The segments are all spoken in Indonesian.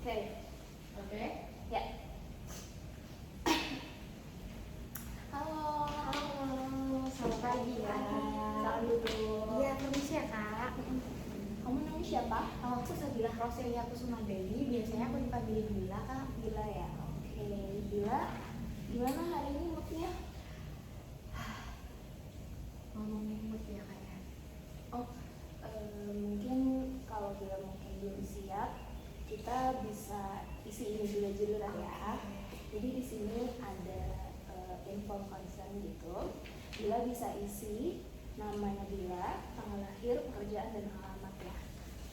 Oke. Oke. Ya. Halo. Halo, selamat pagi ya. Salam dulu. Iya, permisi ya kak. Kamu namanya siapa? Aku Sabila Roselia Kusuma Dewi. Biasanya aku dipanggil Bila kak. Gila ya. Oke, Gila. Gimana hari ini moodnya? Ngomongin mood ya kak ya. Oh, mungkin kalau Gila mungkin belum siap, kita bisa isi ini dulu aja dulu lah ya. Jadi di sini ada info concern gitu. Bila bisa isi namanya Bila, tanggal lahir, pekerjaan dan alamat ya.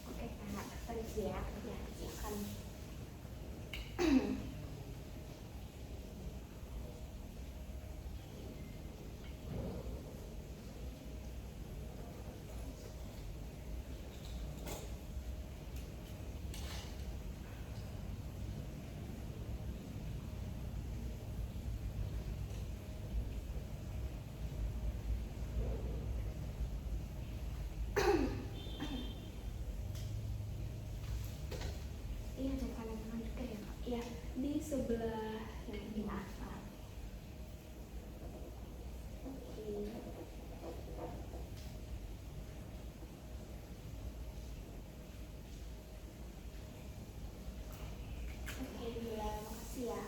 Oke kak, permisi ya. Ya, silakan. Iya, jangan kanan juga ya kak. Ya, di sebelah yang ini. Oke. Oke, Bila, makasih ya.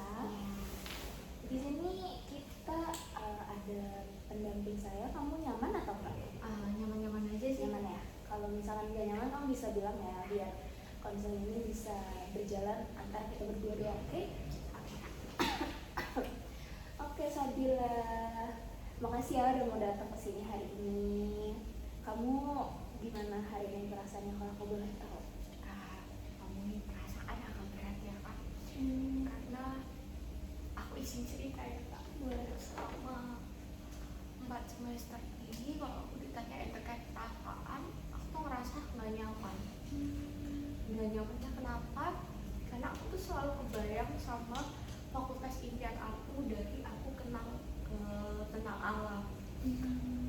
Di sini kita ada pendamping saya. Kamu nyaman atau enggak? Nyaman-nyaman aja sih. Nyaman ya. Kalau misalkan nggak nyaman, kamu bisa bilang ya, biar konseling ini bisa berjalan antara kita berdua doang, oke? Oke, Sabila, makasih ya udah mau datang ke sini hari ini. Kamu gimana hari ini perasaannya kalau aku boleh tahu? Ngomongin perasaan agak berat ya kak. Karena aku izin cerita ya kak. Selama 4 semester ini kalau aku ditanyain terkait perasaan, aku tuh ngerasa nggak nyaman. Nggak nyamannya kenapa? Karena aku tuh selalu kebayang sama fakultas impian aku dari aku kenal tentang alam.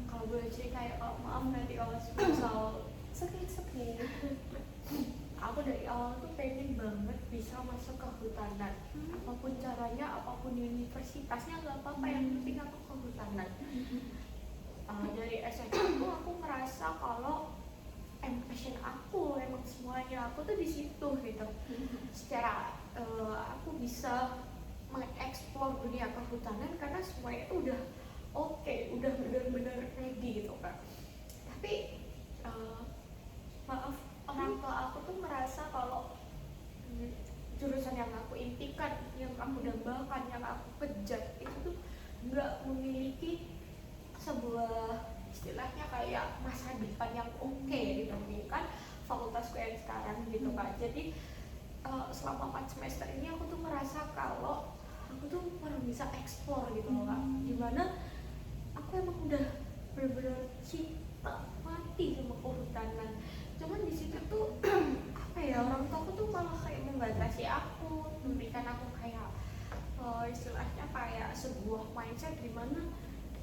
Kalau boleh cerita ya kak, maaf nanti kalau misal It's okay. aku dari awal tuh pengen banget bisa masuk ke kehutanan. Apapun caranya, apapun universitasnya nggak apa-apa, yang penting aku ke kehutanan. Dari SMA tuh aku merasa kalau passion aku, emang semuanya aku tuh di situ gitu. Secara aku bisa mengeksplor dunia kehutanan karena semuanya itu udah oke, udah benar-benar ready gitu kan. Tapi maaf, orang tua aku tuh merasa kalau jurusan yang aku impikan, yang aku dambakan, yang aku kejar itu tuh nggak memiliki sebuah istilahnya kayak masa depan yang oke dibandingkan fakultasku yang sekarang gitu Kak. Jadi selama 4 semester ini aku tuh merasa kalau aku tuh baru bisa eksplor gitu loh Kak. Dimana aku emang udah bener-bener cinta mati sama kehutanan. Cuman di situ tuh apa ya, orang tua aku tuh malah kayak membatasi aku, memberikan aku kayak istilahnya kayak sebuah mindset dimana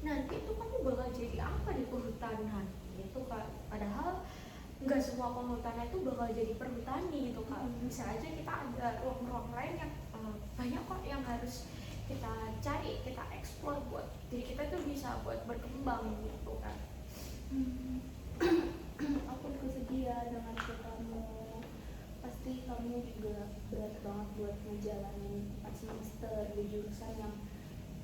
nanti itu kamu bakal jadi apa di kehutanan gitu Kak. Padahal nggak semua kehutanan itu bakal jadi perhutani gitu Kak. Bisa aja kita ada ruang-ruang lain yang banyak kok yang harus kita cari, kita eksplor buat diri kita tuh bisa buat berkembang gitu kan. Aku ikut sedih ya dengan kamu. Pasti kamu juga berat banget buat ngejalanin 4 semester di jurusan yang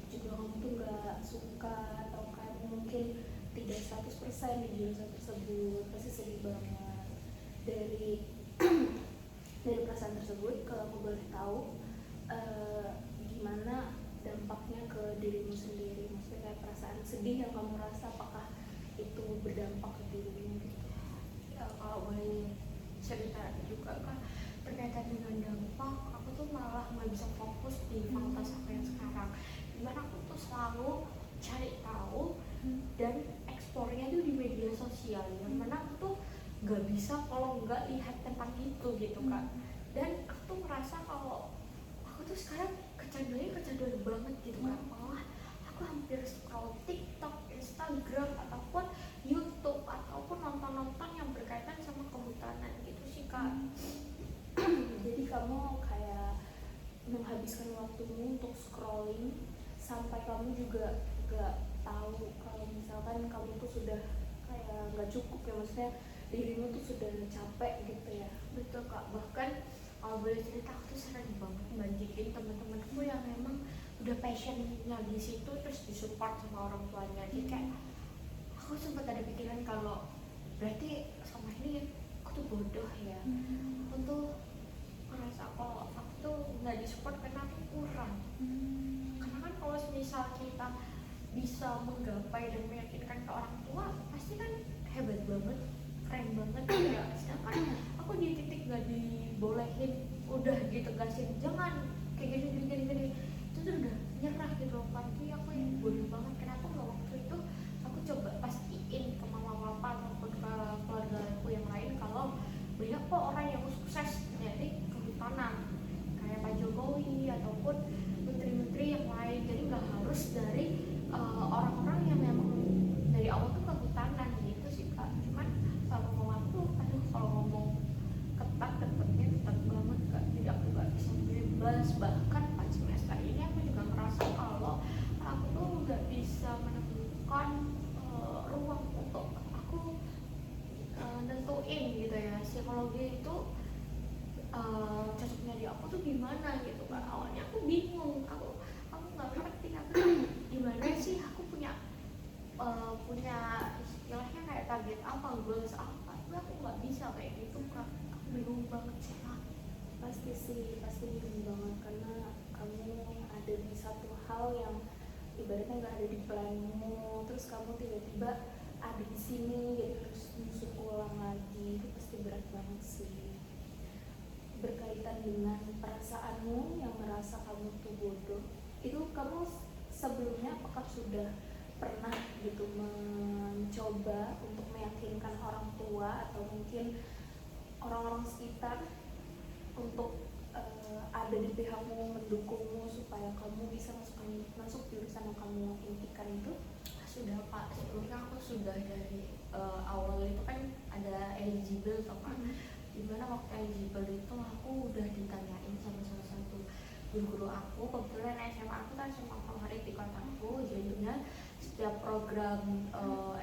juga kamu tuh gak suka, atau kamu mungkin tidak 100% di jurusan tersebut. Pasti sedih banget. Dari dari perasaan tersebut, kalau aku boleh tahu gimana dampaknya ke dirimu sendiri, maksudnya kayak perasaan sedih yang kamu rasa, apakah itu berdampak ke dirimu gitu? Ya, kalau boleh cerita juga kan berkaitan dengan dampak, aku tuh malah nggak bisa fokus di fakultas aku yang sekarang. Dimana aku tuh selalu cari tahu dan eksplornya tuh di media sosial, yang mana aku tuh nggak bisa kalau nggak lihat tentang itu gitu Kak. Dan aku tuh merasa kalau aku tuh sekarang kecanduan banget gitu Kak. Malah aku hampir scroll TikTok, Instagram, ataupun YouTube, ataupun nonton-nonton yang berkaitan sama kehutanan gitu sih Kak. Jadi kamu kayak waktumu untuk scrolling sampai kamu juga gak tahu kalau misalkan kamu tuh sudah kayak gak cukup ya, maksudnya dirimu tuh sudah capek gitu ya. Betul kak, bahkan boleh cerita aku tuh sering banget bandingin teman-temanku yang memang udah passionnya di situ terus disupport sama orang tuanya. Jadi kayak aku sempat ada pikiran kalau berarti sama ini aku tuh bodoh ya. Aku tuh merasa kalau aku tuh nggak disupport karena aku kurang. Karena kan kalau misal kita bisa menggapai dan meyakinkan ke orang tua pasti kan hebat banget, keren banget ya. Sedangkan aku di titik nggak dibolehin, udah ditegasin jangan kayak gini itu tuh udah nyerah gitu loh. Pasti aku yang bodoh banget, kenapa nggak waktu itu aku coba pastiin ke mama papa ataupun ke keluarga aku yang lain kalau banyak kok orang yang sukses dari kehutanan kayak Pak Jokowi ataupun menteri-menteri yang lain. Jadi nggak harus dari orang-orang yang memang dari awal tuh kehutanan gitu sih kak. Cuman sama mama tuh aduh kalau ngomong ketat banget kak, jadi aku gak bisa bebas. Bahkan pas semester ini aku juga ngerasa kalau aku tuh gak bisa menemukan ruang untuk aku nentuin gitu ya psikologi itu cocoknya di aku tuh gimana gitu kak. Awalnya aku bingung, aku nggak ngerti aku gimana sih, aku punya istilahnya kayak target apa, goals apa, tapi aku nggak bisa kayak gitu kak. Aku bingung banget sih kak. Pasti bingung banget karena kamu ada di satu hal yang ibaratnya nggak ada di planmu, terus kamu tiba-tiba ada di sini jadi harus nyusun ulang lagi. Itu pasti berat banget sih. Berkaitan dengan perasaanmu yang merasa kamu tuh bodoh, itu kamu sebelumnya apakah sudah pernah gitu mencoba untuk meyakinkan orang tua atau mungkin orang-orang sekitar untuk ada di pihakmu, mendukungmu supaya kamu bisa masuk jurusan yang kamu impikan itu? Sudah pak, sebelumnya aku sudah dari awal itu kan ada eligible toh kan. Dimana waktu eligible itu aku udah ditanyain sama salah satu guru aku. Kebetulan SMA aku kan SMA favorit di kotaku, jadinya setiap program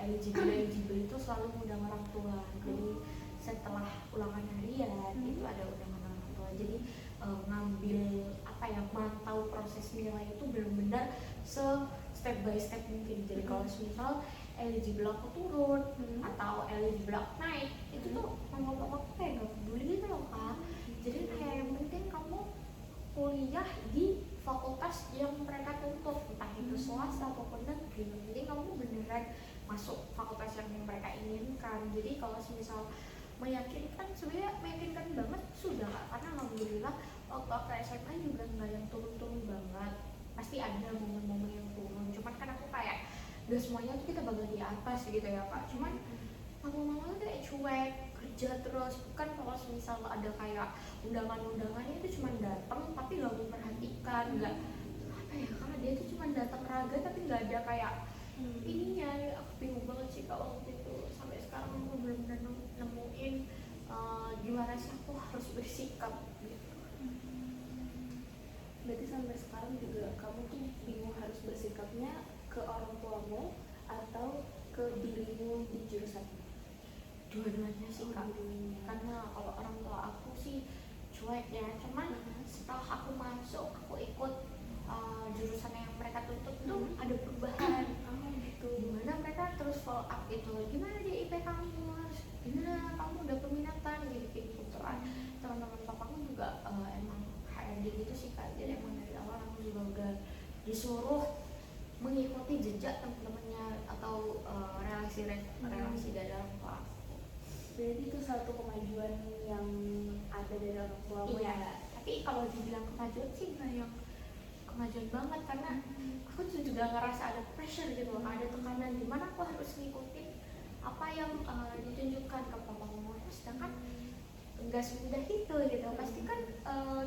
eligible itu selalu ngundang orang tua. Jadi setelah ulangan harian itu ada undangan orang tua. Jadi ngambil apa ya, mantau proses nilai itu benar-benar step by step mungkin. Jadi kalau misal eligible aku turun atau eligible aku naik, itu tuh mama aku kayak gak peduli gitu loh kak. Jadi kayak yang penting kamu kuliah di fakultas yang mereka tuntut, entah itu swasta ataupun negeri. Jadi kamu beneran masuk fakultas yang mereka inginkan. Jadi kalau misal meyakinkan, sebenarnya meyakinkan banget sudah kak. Karena alhamdulillah waktu aku SMA juga nggak yang turun-turun banget, pasti ada momen-momen yang turun. Cuman kan aku kayak gak semuanya tuh kita bakal di atas gitu ya kak. Cuman mama-mama tuh kayak cuek, kerja terus. Bukan kalau misal ada kayak undangan-undangannya itu cuma datang tapi gak memperhatikan, nggak apa ya, karena dia tuh cuma datang raga tapi nggak ada kayak ininya. Aku bingung banget sih kak waktu itu. Sampai sekarang aku belum nemuin gimana sih aku harus bersikap gitu. Berarti sampai sekarang juga kamu tuh bingung harus bersikapnya ke orang tuamu atau ke dirimu di jurusan? Dua-duanya sih kak. Karena kalau orang tua aku sih cuek ya, cuman setelah aku masuk, aku ikut jurusan yang mereka tuntut tuh ada perubahan. Gitu. Gimana mereka terus follow up gitu, gimana dia IP kamu, gimana kamu udah peminatan gitu kan. Teman-teman papaku juga emang HRD gitu sih kak. Jadi emang dari awal aku juga udah disuruh mengikuti jejak teman-temannya atau relasi dari orang tua. Jadi itu satu kemajuan yang ada dari orang tuamu. Iya, tapi kalau dibilang kemajuan sih nggak yang kemajuan banget, karena aku juga ngerasa ada pressure gitu, ada tekanan dimana aku harus ngikutin apa yang ditunjukkan ke papa mama. Sedangkan nggak semudah itu gitu. Pasti kan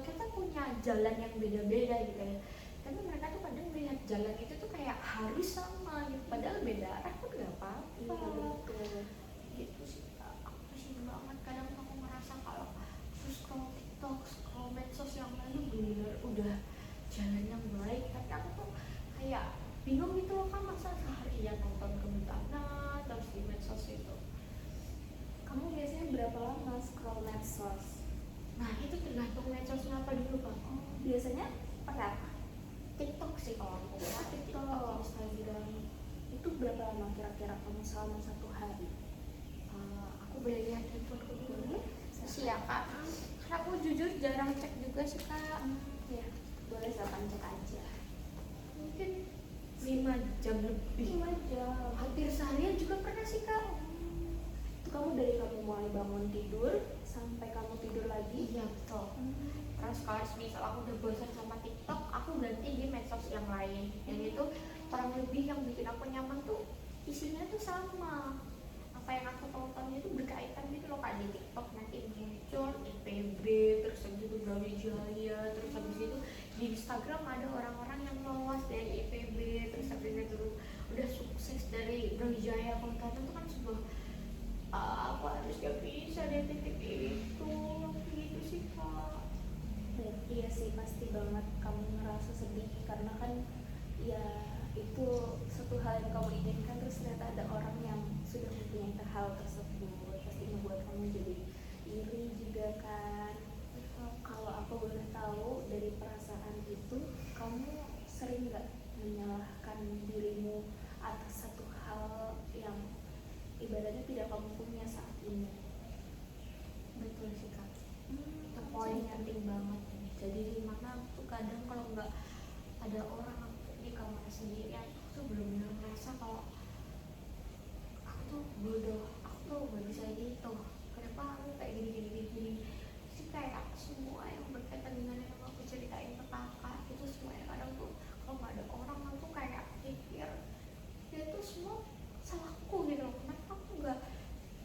kita punya jalan yang beda-beda gitu ya. Tapi mereka tuh kadang melihat jalan itu tuh kayak harus sama gitu, padahal beda arah pun nggak apa-apa. Gitu sih kak. Aku pusing banget kadang aku ngerasa kalau terus scroll TikTok, scroll medsos yang lalu bener udah jalan biasanya pakai apa? TikTok sih kalau aku. TikTok, Instagram. Itu berapa lama kira-kira kamu selama satu hari? Aku boleh lihat handphoneku dulu. Boleh? Iya kak. Karena aku jujur jarang cek juga sih kak. Ya, boleh silakan cek aja. Mungkin 5 jam lebih. 5 jam. Hampir seharian juga pernah sih kak. Itu kamu dari kamu mulai bangun tidur sampai kamu tidur lagi? Iya betul. Terus kalau misal aku udah bosan sama TikTok, aku ganti di medsos yang lain. Yang itu kurang lebih yang bikin aku nyaman tuh isinya tuh sama. Apa yang aku tontonnya itu berkaitan gitu loh kak. Di TikTok nanti muncul IPB, terus habis itu Brawijaya, terus habis itu di Instagram ada orang-orang yang lolos dari IPB, terus habis itu udah sukses dari Brawijaya. Kalau kata itu kan sebuah aku harusnya bisa di titik itu gitu sih kak. Iya sih, pasti banget kamu ngerasa sedih karena kan ya itu satu hal yang kamu inginkan, terus ternyata ada orang yang sudah mempunyai hal tersebut, pasti membuat kamu jadi iri juga kan. Kalau aku boleh tahu dari perasaan itu, kamu sering nggak menyalahkan dirimu atas satu hal yang ibaratnya tidak kamu punya saat ini? Betul sih kak. Itu poin penting banget. Jadi dimana tuh kadang kalau nggak ada orang di kamar sendirian, aku tuh benar-benar merasa kalau aku tuh bodoh, aku tuh nggak bisa gitu. Kenapa aku kayak gini? Sih kayak semua yang berkaitan dengan yang aku ceritain ke kakak itu semuanya kadang tuh kalau nggak ada orang aku tuh kayak pikir ya itu semua salahku gitu loh. Kenapa aku nggak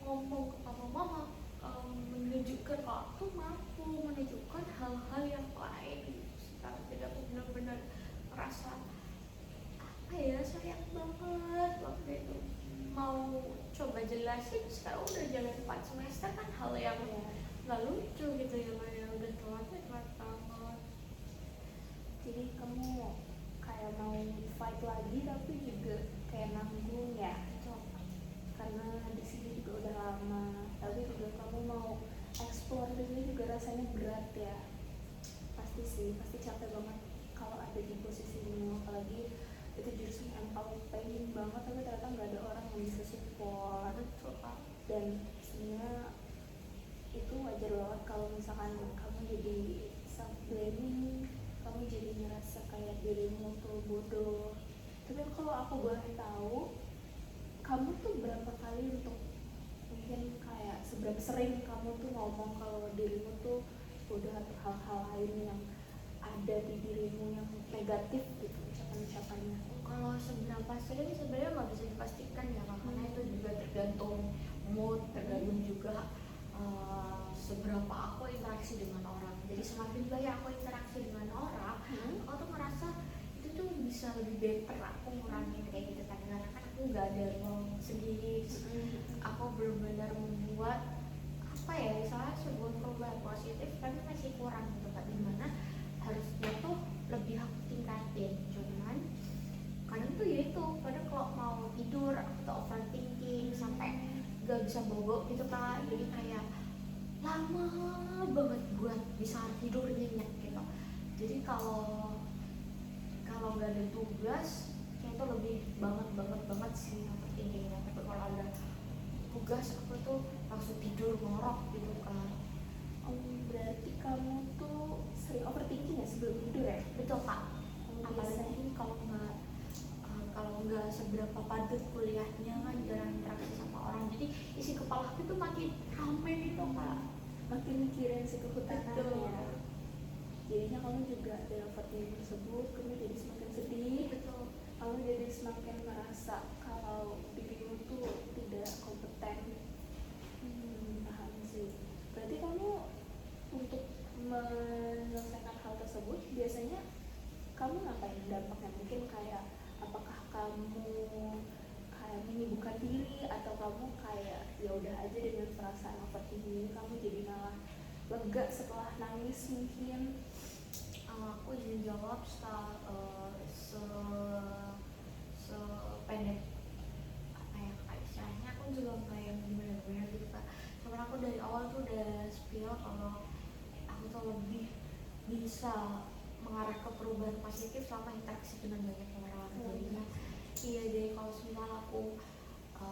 ngomong ke papa mama, menunjukkan kalau aku mampu menunjukkan hal-hal yang lain. Sekarang jadi aku benar-benar merasa apa ya, sayang banget waktu itu mau coba jelasin. Sekarang udah jalan 4 semester kan, hal yang nggak lucu gitu ya, Maya udah telat banget. Jadi kamu kayak mau fight lagi tapi juga kayak nanggung ya, karena di sini juga udah lama, tapi juga kamu mau explore di sini juga rasanya berat ya. Pasti sih, pasti capek banget kalau ada di posisimu, apalagi itu jurusan yang kamu pengen banget tapi ternyata nggak ada orang yang bisa support. Dan sebenarnya itu wajar banget kalau misalkan kamu jadi self blaming, kamu jadi ngerasa kayak dirimu tuh bodoh. Tapi kalau aku boleh tahu, kamu tuh berapa kali untuk mungkin kayak seberapa sering kamu tuh ngomong kalau dirimu tuh bodoh atau hal-hal lain yang ada di dirimu yang negatif gitu, ucapan-ucapannya? Kalau seberapa sering sebenarnya nggak bisa dipastikan ya, karena itu juga tergantung mood, tergantung juga seberapa aku interaksi dengan orang. Jadi semakin banyak aku interaksi dengan orang, aku tuh merasa itu tuh bisa lebih better aku ngurangin kayak gitu kan. Karena kan aku nggak ada ruang sendiri, aku benar-benar membuat apa ya, misalnya sebuah perubahan positif tapi masih kurang gitu kan, dimana harusnya tuh lebih aku tingkatin. Cuman kadang tuh ya itu, kadang kalau mau tidur aku tuh overthinking sampai gak bisa bobo gitu kak. Jadi kayak lama banget buat bisa tidur nyenyak gitu. Jadi kalau nggak ada tugas kayak itu lebih banget sih overthinkingnya. Tapi kalau ada tugas aku tuh langsung tidur ngorok gitu kan. Berarti kamu tuh sering overthinking ya sebelum tidur ya? Betul kak. Apalagi kalau nggak seberapa padat kuliahnya kan, jarang interaksi sama orang, jadi isi kepala aku tuh makin ramai gitu kak. Makin mikirin si kehutanannya. Jadinya kamu juga dalam overthinking tersebut, kamu jadi semakin sedih. Betul. Kamu jadi semakin merasa kalau dirimu tuh tidak kompeten. Paham sih. Berarti kamu untuk menyelesaikan hal tersebut biasanya kamu ngapain dampaknya? Mungkin kayak apakah kamu kayak menyibukkan diri, atau kamu kayak ya udah aja dengan perasaan overthinking kamu jadi malah lega setelah nangis mungkin? Aku izin jawab sependek apa ya kak, istilahnya aku juga nggak yang benar-benar gitu kak. Karena aku dari awal tuh udah spill kalau aku tuh lebih bisa mengarah ke perubahan positif selama interaksi dengan banyak orang. Jadinya iya deh, kalau misal aku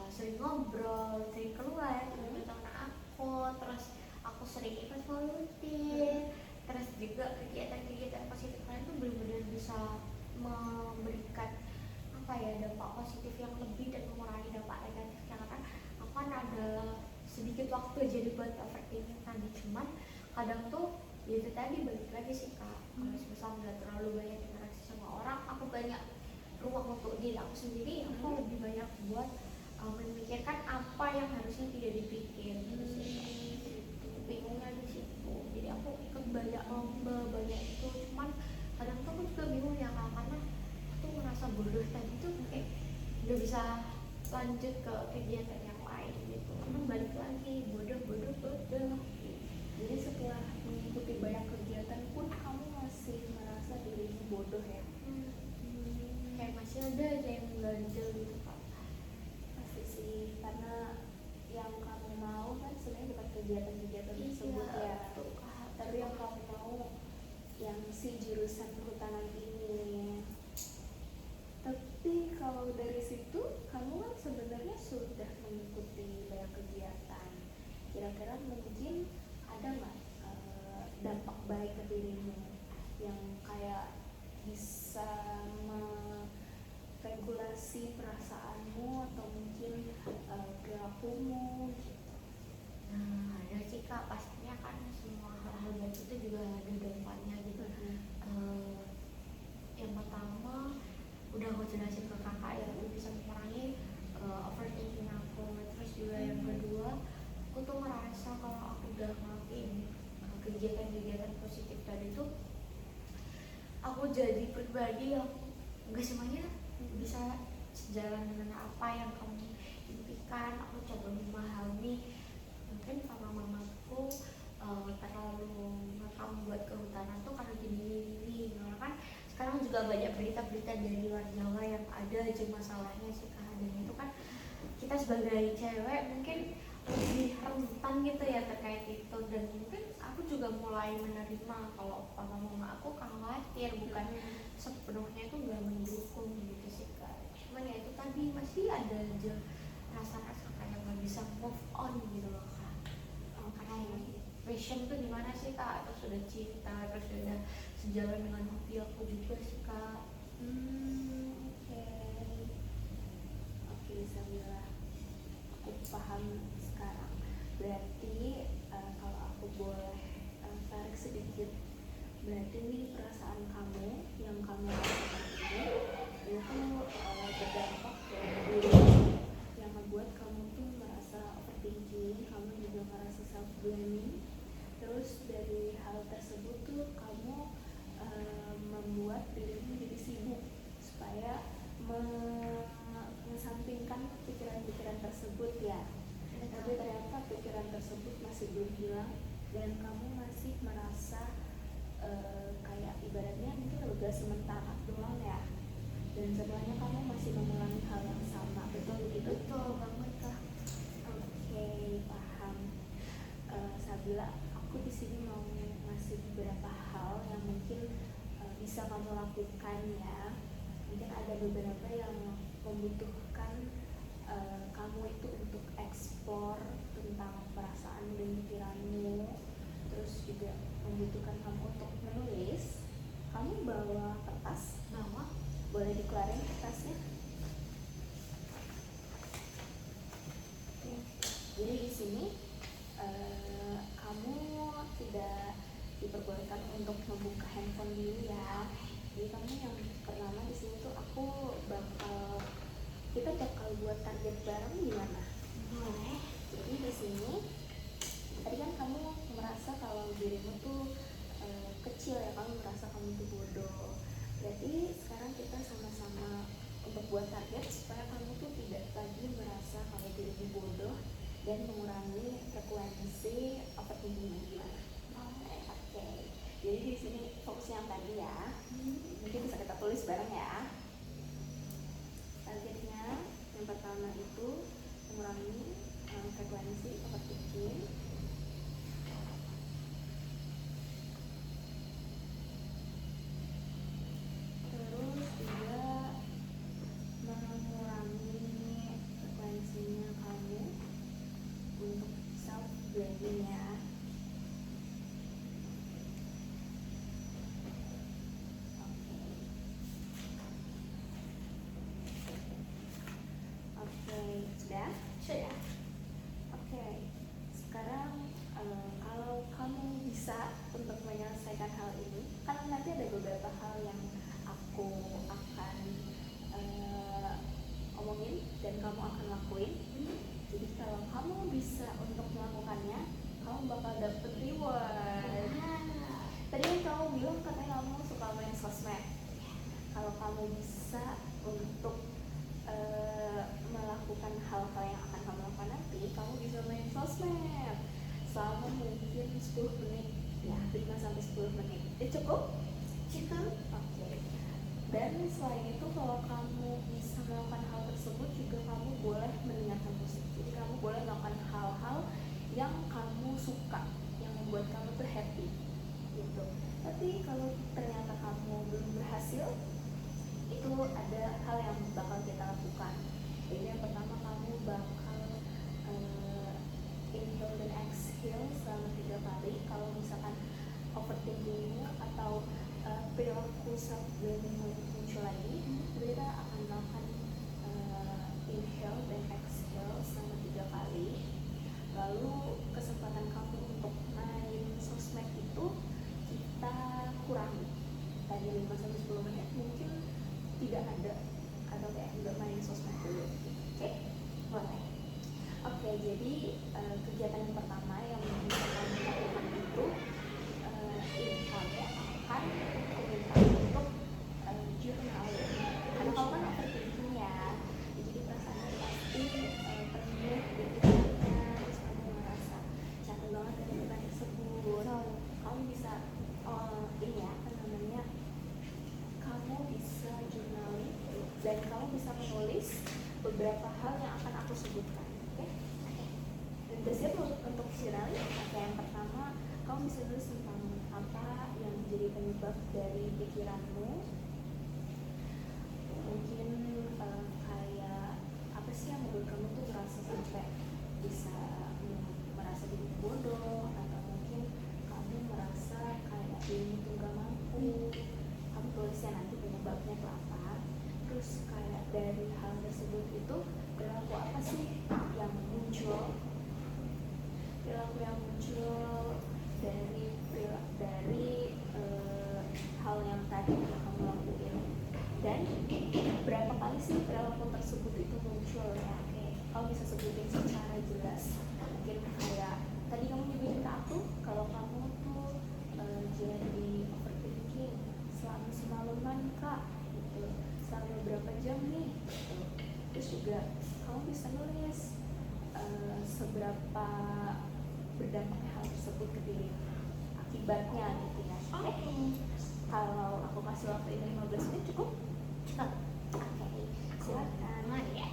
sering ngobrol, sering keluar dengan teman aku, terus aku sering ikut volunteer, terus juga kegiatan-kegiatan positif lain tuh benar-benar bisa memberikan apa ya, dampak positif yang lebih dan mengurangi dampak negatif. Karena kan aku kan ada sedikit waktu jadi buat overthinking tadi, cuman kadang tuh ya itu tadi balik lagi sih kak, kalau misal nggak terlalu banyak interaksi sama orang, aku banyak ruang untuk diri aku sendiri, aku lebih banyak buat memikirkan apa yang harusnya tidak dipikir gitu sih. Bingungnya di situ, jadi aku ikut banyak lomba, banyak itu, cuman kadang tuh aku juga bingung ya kak, karena tuh merasa bodoh tadi tuh kayak nggak bisa lanjut ke kegiatan yang lain gitu, karena balik lagi bodoh Jadi setelah mengikuti banyak kegiatan pun kamu masih merasa dirimu bodoh ya? Kayak masih ada aja yang ganjel gitu kak. Pasti sih, karena yang kamu mau kan sebenarnya bukan kegiatan-kegiatan tersebut ya, tapi yang kamu mau yang si jurusan kehutanan ini. Tapi kalau dari situ kamu kan sebenarnya sudah mengikuti banyak kegiatan, kira-kira mungkin ada nggak dampak baik ke dirimu yang kayak bisa meregulasi perasaanmu atau mungkin perilakumu gitu? Ada sih kak, pastinya kan semua hal-hal baik itu juga ada dampaknya gitu. Yang pertama udah aku jelasin ke kakak ya, aku bisa mengurangi overthinking aku. Terus juga yang kedua, aku tuh merasa kalau aku udah ngelakuin kegiatan-kegiatan positif tadi tuh, aku jadi pribadi yang nggak semuanya bisa sejalan dengan apa yang kamu impikan. Aku coba memahami, mungkin sama mamaku terlalu ngekang buat kehutanan tuh karena gini, karena kan sekarang juga banyak berita-berita dari luar Jawa yang ada aja masalahnya sih kak, dan itu kan kita sebagai cewek mungkin lebih rentan gitu ya terkait itu. Dan mungkin aku juga mulai menerima kalau papa mama aku khawatir, bukan sepenuhnya itu nggak mendukung gitu sih kak. Cuman ya itu tadi masih ada aja rasa-rasa kayak nggak bisa move on gitu loh kak. Karena passion tuh gimana sih kak, terus sudah cinta, terus sudah sejalan dengan hobi aku juga sih kak. Oke, Sabila, aku paham sekarang. Berarti kalau aku boleh tarik sedikit, berarti nih perasaan kamu yang kamu rasakan ini itu berdampak ke diri yang membuat kamu tuh merasa overthinking, kamu juga merasa self blaming. Terus dari hal tersebut tuh kamu membuat dirimu jadi sibuk supaya mengesampingkan pikiran-pikiran tersebut ya. Tapi ternyata pikiran tersebut masih belum hilang dan kamu masih merasa kayak ibaratnya mungkin lega sementara doang ya. Dan setelahnya kamu masih mengulangi hal yang sama, betul begitu? Betul banget kak. Oke, paham. Sabila, aku di sini mau ngasih beberapa hal yang mungkin bisa kamu lakukan ya. Mungkin ada beberapa yang membutuhkan kamu itu untuk ekspor tentang perasaan dan pikiranmu, terus juga membutuhkan kamu untuk menulis. Kamu bawa kertas? Bawa. Boleh dikeluarin kertasnya. Jadi di sini kamu tidak diperbolehkan untuk membuka handphone dulu ya. Jadi kamu yang pertama di sini tuh kita bakal buat target bareng gimana? Boleh. Jadi di sini tadi kan kamu merasa kalau dirimu tuh kecil ya, kamu merasa kamu tuh bodoh. Berarti sekarang kita sama-sama untuk buat target supaya kamu tuh tidak lagi merasa kalau dirimu bodoh dan mengurangi frekuensi overthinking gimana? Oke. Jadi di sini fokusnya yang tadi ya. Mungkin bisa kita tulis bareng ya. Targetnya yang pertama itu mengurangi frekuensi overthinking. kan nanti ada beberapa hal yang aku akan omongin dan kamu akan lakuin. Jadi kalau kamu bisa untuk melakukannya, kamu bakal dapet reward. Tadi kan kamu bilang katanya kamu suka main sosmed. Kalau kamu bisa untuk melakukan hal-hal yang akan kamu lakukan nanti, kamu bisa main sosmed selama mungkin 10 menit ya, 5-10 menit. Cukup? Cukup. Oke. Dan selain itu kalau kamu bisa melakukan hal tersebut juga kamu boleh mendengarkan musik. Jadi kamu boleh melakukan hal-hal yang kamu suka, yang membuat kamu tuh happy gitu. Tapi kalau ternyata kamu belum berhasil, itu ada hal yang bakal kita lakukan. Jadi yang pertama, kamu bakal inhale dan exhale selama 3 kali. Kalau misalkan overthinkingmu atau perilaku self blaming muncul lagi, kita akan melakukan inhale dan exhale selama 3 kali. Lalu kesempatan kamu untuk main sosmed itu kita kurangi. Tadi 5-10 menit mungkin tidak ada, atau kayak nggak main sosmed dulu. Oke? Boleh. Oke, jadi kegiatan yang pertama yang bisa kamu lakukan itu ini, kamu akan meminta untuk journal. Karena kamu kan overthinking ya, jadi perasaannya pasti penuh di pikirannya, terus kamu merasa capek banget dengan beban tersebut. Kamu bisa ini ya, apa namanya, kamu bisa journaling dan kamu bisa menulis beberapa hal yang akan aku sebutkan. Oke? Dan udah siap untuk journaling? Oke, yang pertama, kamu bisa tulis tentang apa yang menjadi penyebab dari pikiranmu. Mungkin kayak apa sih yang membuat kamu tuh merasa sampai bisa merasa jadi bodoh, atau mungkin kamu merasa kayak ini tuh gak mampu. Kamu tulisnya nanti penyebabnya itu apa. Terus kayak dari hal tersebut itu perilaku apa sih yang muncul, perilaku yang muncul dari hal yang tadi yang kamu lakuin, dan berapa kali sih perilaku tersebut itu muncul ya. Oke, kamu bisa sebutin secara jelas. Mungkin kayak tadi kamu nyebutin ke aku kalau kamu tuh jadi overthinking selama semalaman kak gitu, selama berapa jam nih gitu. Terus juga kamu bisa nulis seberapa berdampak hal tersebut ke diri, akibatnya gitu ya. Oke. Kalau aku kasih waktu ini 15 menit cukup? Cukup. Oke, silakan. Ya.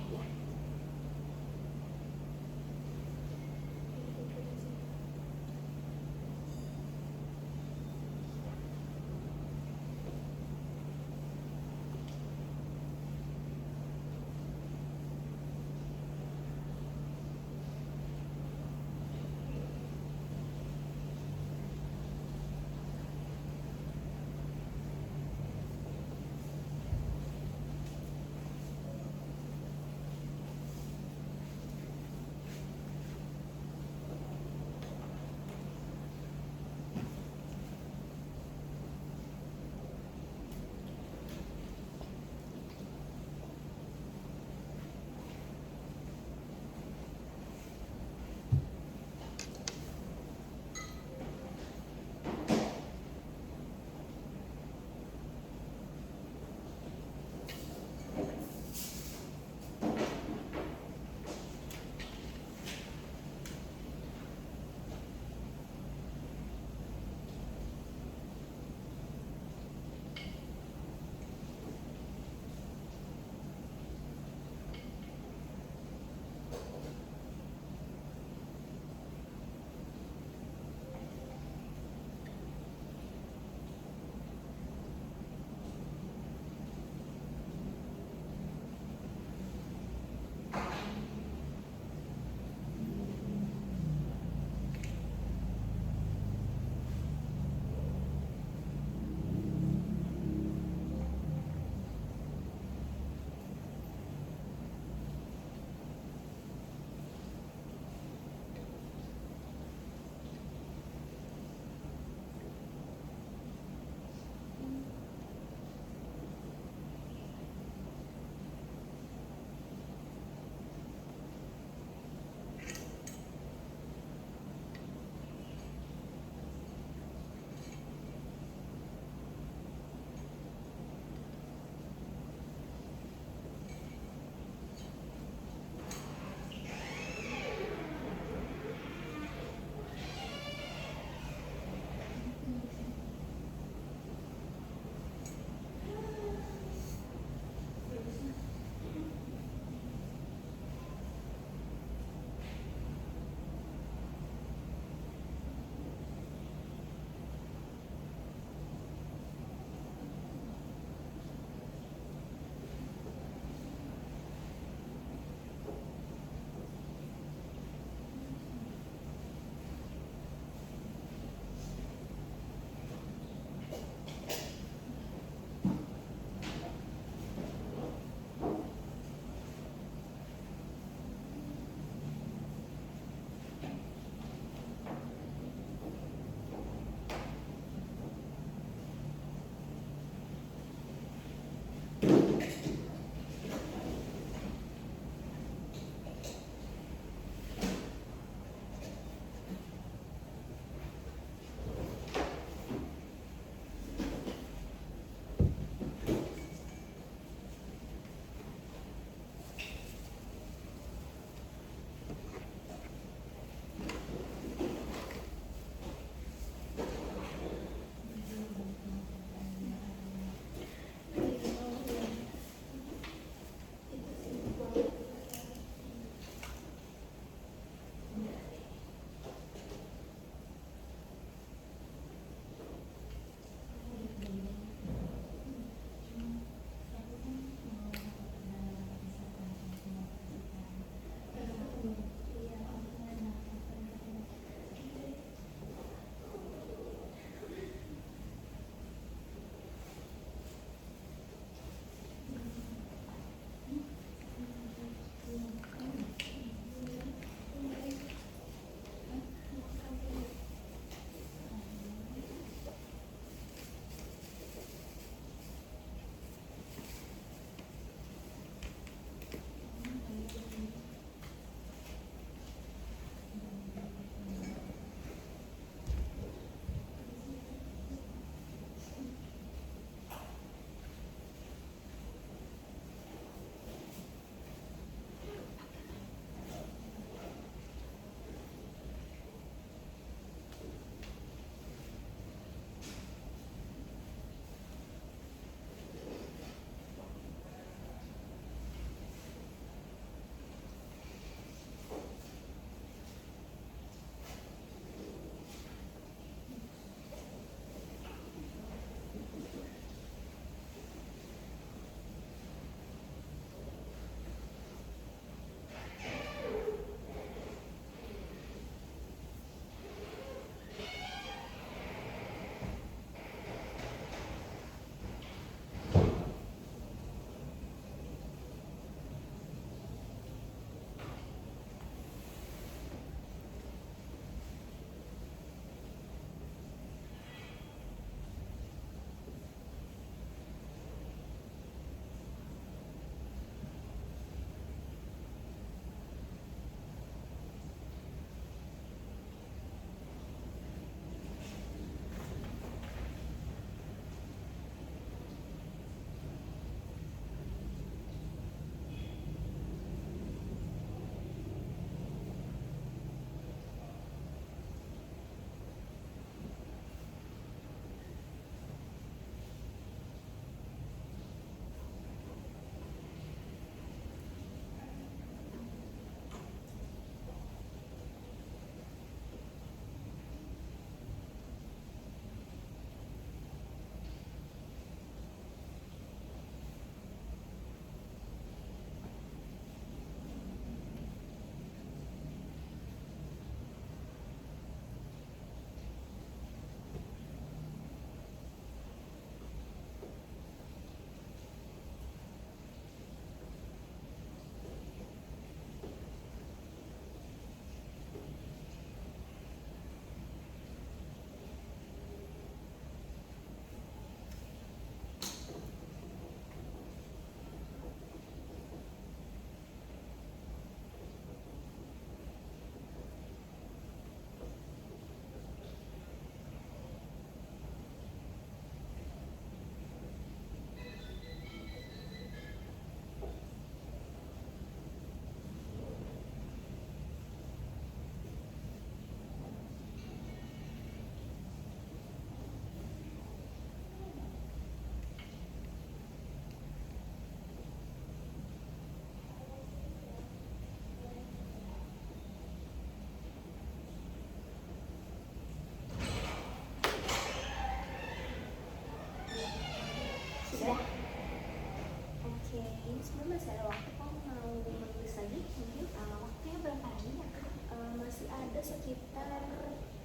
sebenarnya masih ada waktu, kamu mau menulis lagi mungkin. Waktunya berapa lagi ya Kak? Masih ada sekitar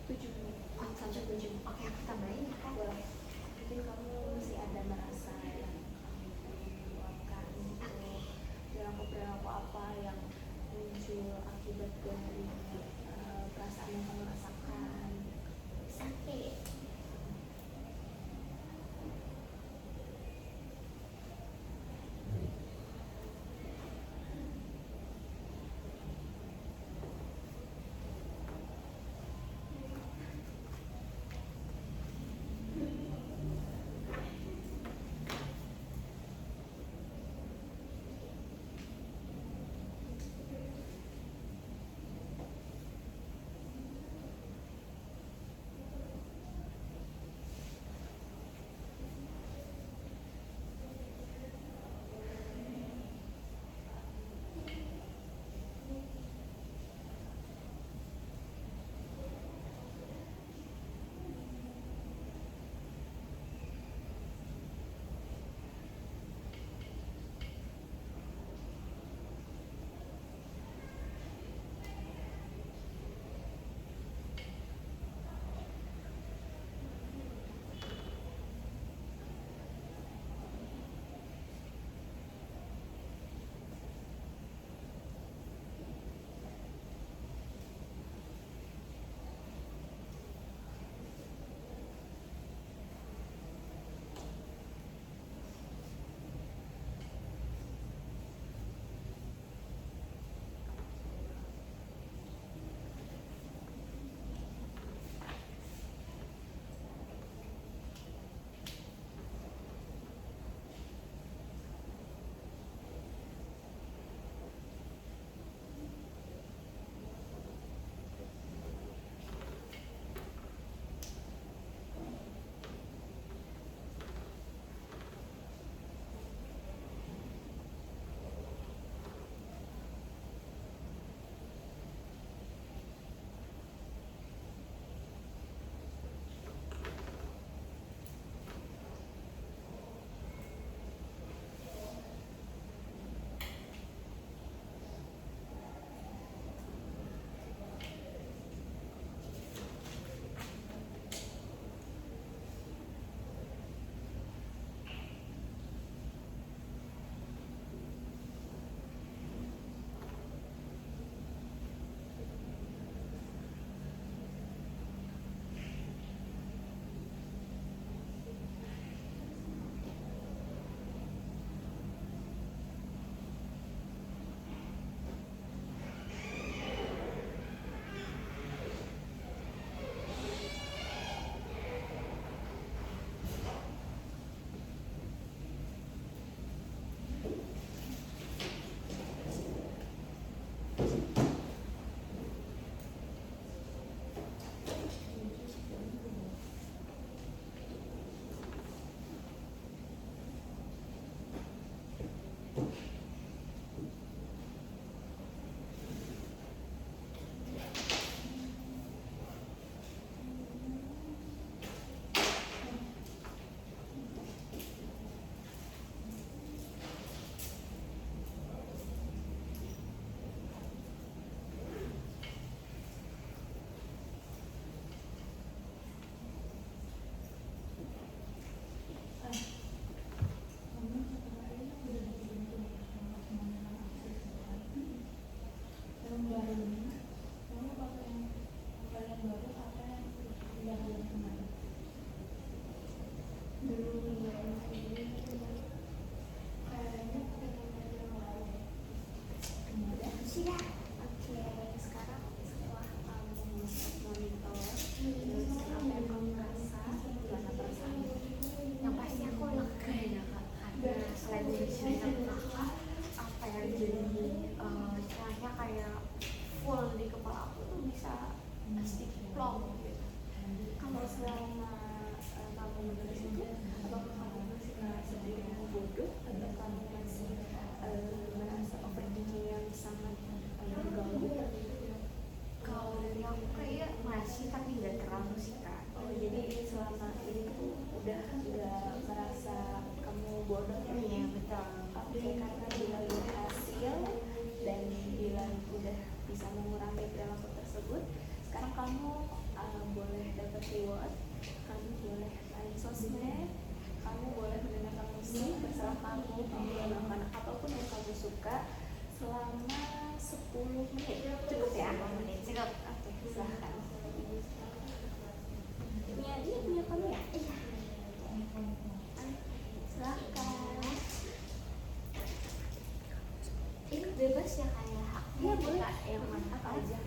7 menit. Sampai 7. Oke, aku tambahin ya Kak. Boleh. Mungkin kamu masih ada merasa yang kamu pengen luapkan gitu, perilaku apa yang muncul akibat dari perasaan yang kamu rasakan. Sampai Siap. Oke, sekarang setelah kamu monitor terus apa yang kamu rasa, gimana perasaanmu? Yang pasti aku lega ya Kak, karena selain cerita kakak, apa yang jadi istilahnya kayak full di kepala aku tuh bisa sedikit plong gitu. Kalau selama kamu menulis itu, apakah kamu masih merasa dirimu bodoh atau kamu masih merasa overthinking yang sangat mengganggu? Kalau dari aku kayak masih tapi nggak terlalu sih Kak. Oh, jadi selama ini tuh udah nggak merasa kamu bodoh ya? Iya betul. Oke, karena dia udah bisa mengurangi perilaku tersebut, sekarang kamu boleh dapat reward, kamu boleh main sosmed, kamu boleh mendengarkan musik bersama kamu boleh melakukan apapun yang kamu suka selama 10 menit. Cukup ya? 10 menit cukup. Oke, silahkan. Ini punya kamu ya? Iya. Silahkan. Ini bebas ya kayak hak. Iya boleh. Yang mana Apa aja?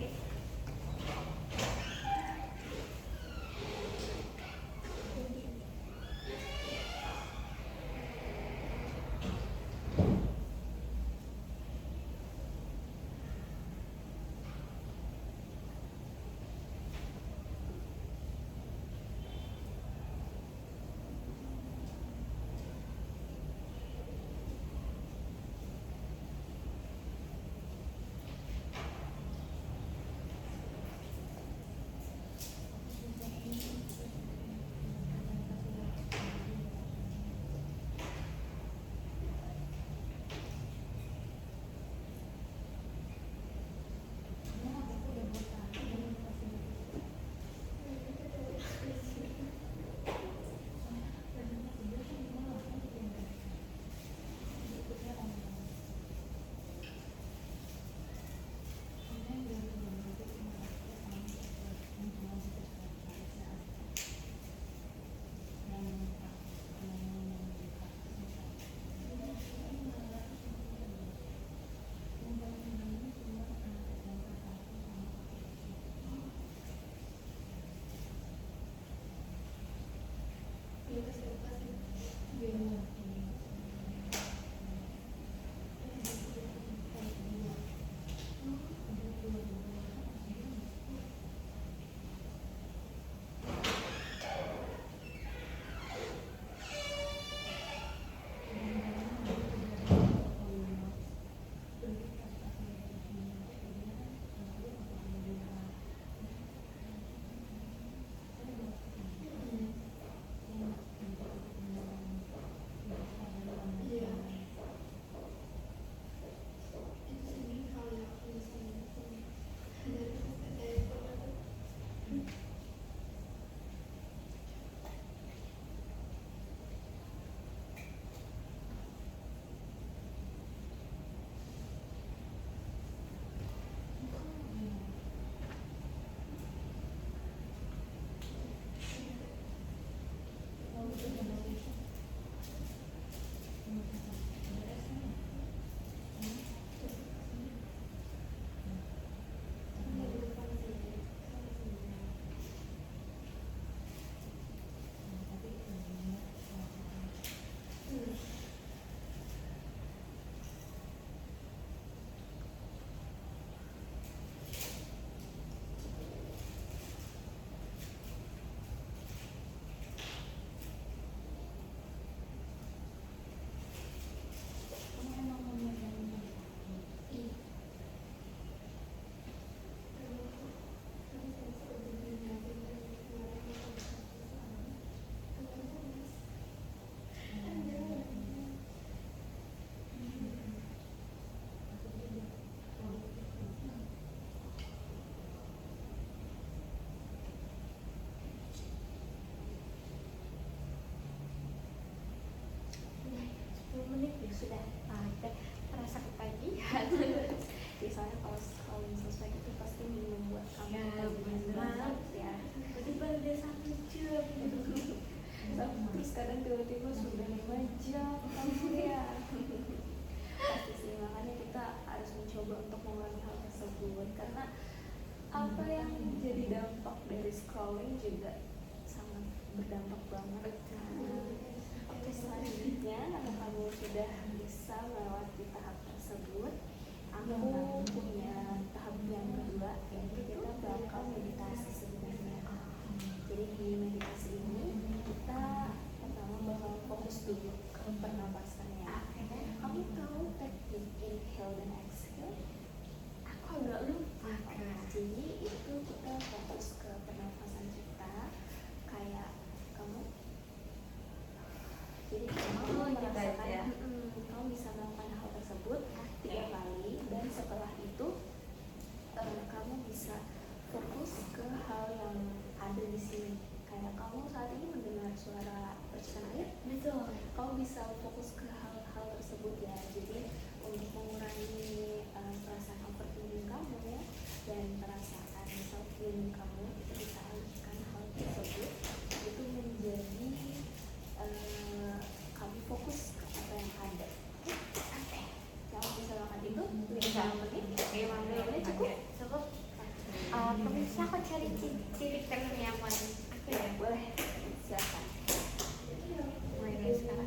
Sudah terasa ketagihan. Misalnya kalau sosmed itu pasti membuat kamu benar banget ya. Berarti baru dia 1 jam. Terus kadang tiba-tiba sudah 5 jam kamu ya. Pasti sih, makanya kita harus mencoba untuk mengurangi hal tersebut, karena apa yang jadi dampak dari scrolling juga sangat berdampak banget. Oke, selanjutnya karena kamu sudah bisa melewati tahap tersebut, aku punya tahap yang kedua, yaitu kita bakal meditasi sebenarnya. Jadi di meditasi ini kita pertama bakal fokus dulu ke pernapasannya. Kamu tahu teknik inhale dan exhale? Aku agak lupa kan. Jadi itu kita fokus ke pernapasan kita, kayak kamu. Jadi kamu merasakan, kamu bisa melakukan hal tersebut 3 kali, dan setelah itu kamu bisa fokus ke hal yang ada di sini. Kayak kamu saat ini mendengar suara percikan air, Betul. kamu bisa fokus ke hal-hal tersebut ya. Jadi untuk mengurangi perasaan overthinking kamu dan perasaan self healing kamu, itu bisa alihkan hal tersebut itu menjadi kamu fokus ke apa yang ada. Oke, kamu bisa lakukan itu 5 menit. 5 menit cukup. Permisi, aku cari titik tenang nyaman. Oke ya, Boleh, silakan. mulai dari sekarang.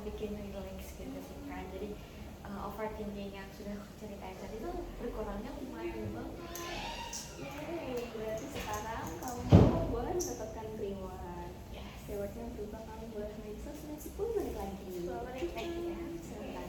bikin relax gitu sih kan. Jadi overthinking yang sudah aku ceritain tadi tuh berkurangnya lumayan banget. Yeay, berarti sekarang kamu boleh mendapatkan reward. Rewardnya berupa kamu boleh main sosmed 10 menit lagi. 10 menit lagi ya. Silakan.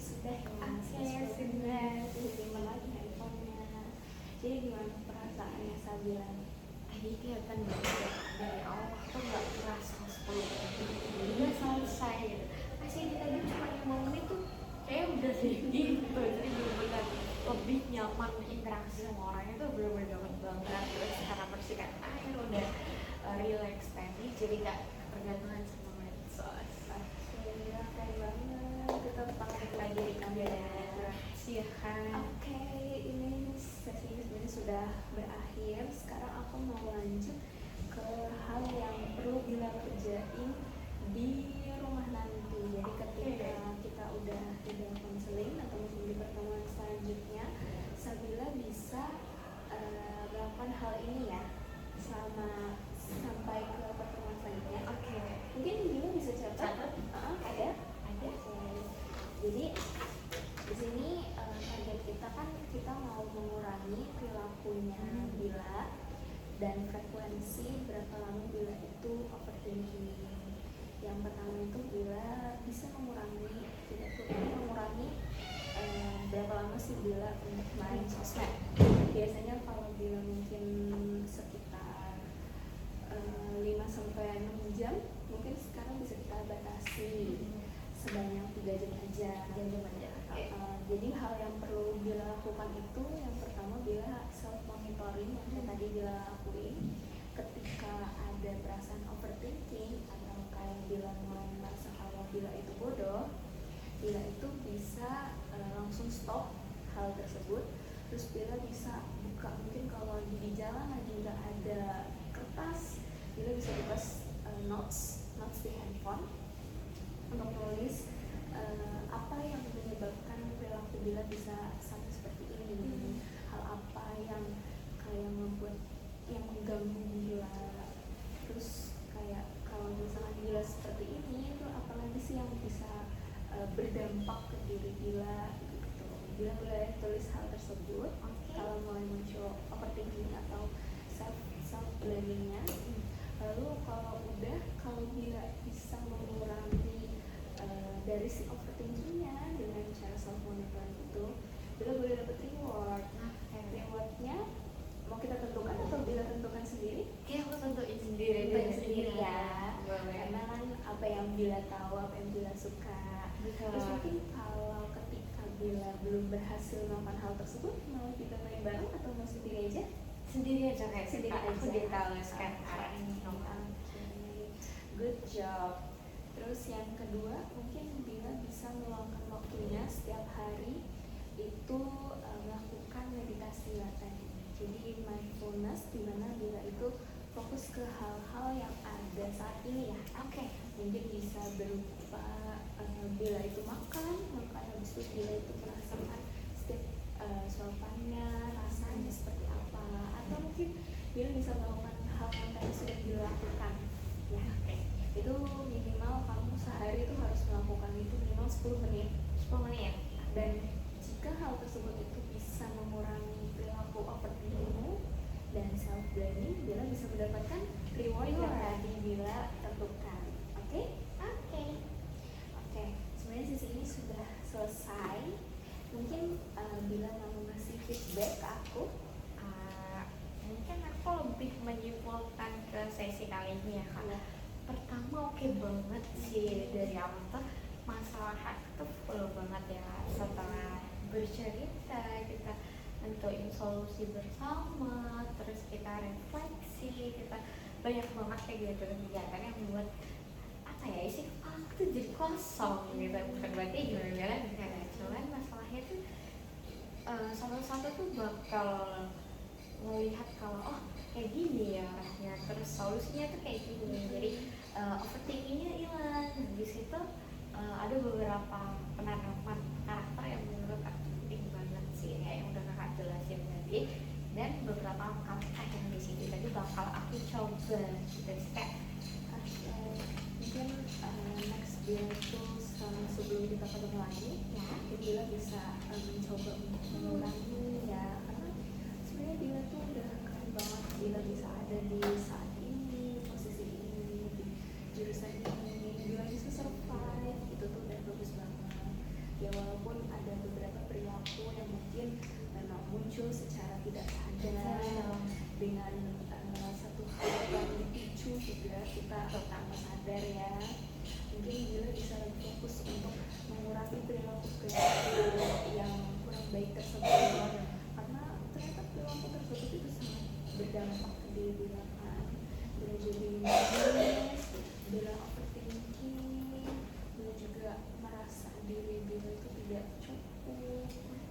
sudah ya Mas. Oke, sudah. Disimpan lagi handphonenya. Jadi gimana perasaannya Sabila? Tadi kelihatan banget ya, dari awal aku nggak kerasa 10 menit udah selesai gitu. Masih tadi cuma 5 menit tuh kayak udah deh gitu. Jadi bener-bener lebih nyaman interaksi sama orang itu bener-bener dapet banget. Terus karena bersihkan air udah relax tadi, jadi nggak tergantungan sama medsos. Sabila keren banget. Kita tangan lagi di kamera. Iya kan? Oke, ini sesi ini sebenarnya sudah berakhir. Sekarang aku mau lanjut ke hal yang perlu Bila kerjain di rumah nanti. Jadi ketika kita udah konseling atau mungkin di pertemuan selanjutnya, Sabila bisa melakukan hal ini ya selama sampai ke pertemuan selanjutnya. Oke. Mungkin Bila bisa catat. Ada? Oke. Jadi di sini target kita kan kita mau mengurangi perilakunya Bila dan frekuensi berapa lama Bila itu overthinking. Yang pertama itu Bila bisa mengurangi, tidak perlu mengurangi berapa lama sih Bila untuk main sosmed. Biasanya kalau Bila mungkin sekitar 5-6 jam, mungkin sekarang bisa kita batasi sebanyak 3 jam aja. Jadi hal yang perlu Bila lakukan itu yang pertama Bila self monitoring yang tadi Bila lakuin. Ketika ada perasaan overthinking atau kayak Bila mulai merasa kalau Bila itu bodoh, Bila itu bisa langsung stop hal tersebut. Terus Bila bisa buka, mungkin kalau lagi di jalan lagi nggak ada kertas, Bila bisa buka notes di handphone untuk nulis apa yang menyebabkan perilaku Bila bisa sampai seperti ini, hal apa yang kayak membuat yang mengganggu Bila, terus kayak kalau misalnya Bila seperti ini itu apalagi sih yang bisa berdampak ke diri Bila gitu. Bila boleh tulis hal tersebut. Kalau mulai muncul overthinking atau self blamingnya. Lalu kalau Bila bisa mengurangi dari si overthinkingnya dengan cara self monitoring itu, Bila boleh dapat reward. Rewardnya mau kita tentukan atau Bila tentukan sendiri? Kayak aku tentuin sendiri ya. Karena kan apa yang Bila tahu, apa yang Bila suka. Terus mungkin kalau ketika Bila belum berhasil melakukan hal tersebut, mau kita main bareng atau mau sendiri aja? Sendiri aja kayak Sendiri aku aja. udah tahu sekarang arah ini Good job. Terus yang kedua, mungkin Bila bisa meluangkan waktunya setiap hari itu melakukan meditasi tadi. Jadi mindfulness, di mana Bila itu fokus ke hal-hal yang ada saat ini ya. Mungkin bisa berupa Bila itu makan habis itu Bila itu merasakan setiap suapannya, rasanya seperti apa, atau mungkin Bila bisa melakukan hal yang tadi sudah dilakukan ya. Itu minimal kamu sehari itu harus melakukan itu minimal 10 menit. Dan jika hal tersebut itu bisa mengurangi perilaku overthinkingmu dan self blaming, Bila bisa mendapatkan reward yang tadi Bila tentukan. Oke. Sebenarnya sisi ini sudah selesai. Mungkin Bila mau ngasih feedback ke aku. Mungkin aku lebih menyimpulkan ke sesi kali ini ya Kak. Pertama oke banget sih dari awal tuh masalah hati tuh full banget ya. Setelah bercerita kita nentuin solusi bersama, terus kita refleksi, kita banyak banget kayak gitu kegiatan yang membuat apa ya isi kepala tuh jadi kosong gitu. Bukan berarti gimana enggak, cuman masalahnya tuh satu-satu tuh bakal melihat kalau kayak gini ya arahnya, terus solusinya tuh kayak gini. Jadi overthinkingnya hilang. Di situ ada beberapa penanaman karakter yang menurut aku penting banget sih, kayak yang udah kakak jelasin tadi, dan beberapa langkah yang di sini tadi bakal aku coba gitu sih kayak mungkin next Bila itu sebelum kita ketemu lagi ya, Bila bisa mencoba untuk mengurangi ya, karena sebenarnya Bila tuh udah keren banget. Bila bisa ada di saat ini, posisi ini, di jurusan ini, Bila bisa survive, itu tuh udah bagus banget ya. Walaupun sesuatu yang mungkin memang muncul secara tidak sadar dengan satu hal yang dipicu juga kita tanpa sadar ya. Mungkin Bila bisa lebih fokus untuk mengurangi perilaku yang kurang baik tersebut, karena ternyata perilaku tersebut itu sangat berdampak ke diri Bila kan. Bila jadi nangis, Bila overthinking, Bila juga merasa diri Bila itu tidak cukup,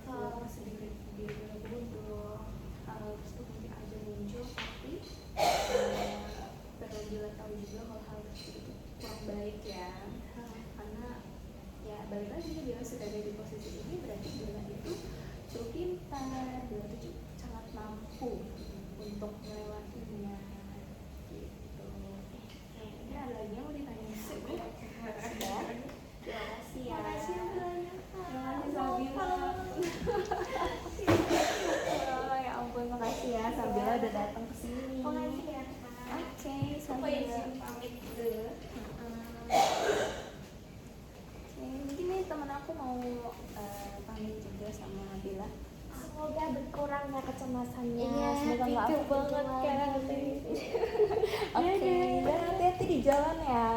Bila merasa diri Bila bodoh. Hal tersebut mungkin aja muncul, tapi perlu Bila tahu juga kalau hal tersebut itu kurang baik ya. Karena ya balik lagi Bila sudah ada di posisi ini, berarti Bila itu cukup pintar, Bila itu sangat mampu untuk melewatinya gitu. Ini ada lagi yang mau ditanya? Sudah? Terima kasih ya. Terima kasih Sabila. Ya ampun, makasih ya Sabila udah datang ke sini. Makasih ya. Oke, Aku Sabila. izin pamit dulu. Oke, mungkin nih temen aku mau pamit juga sama Bila. Semoga berkurangnya kecemasannya. Iya, semoga nggak thank you overthinking banget, lagi. Oke, dan hati-hati di jalan ya.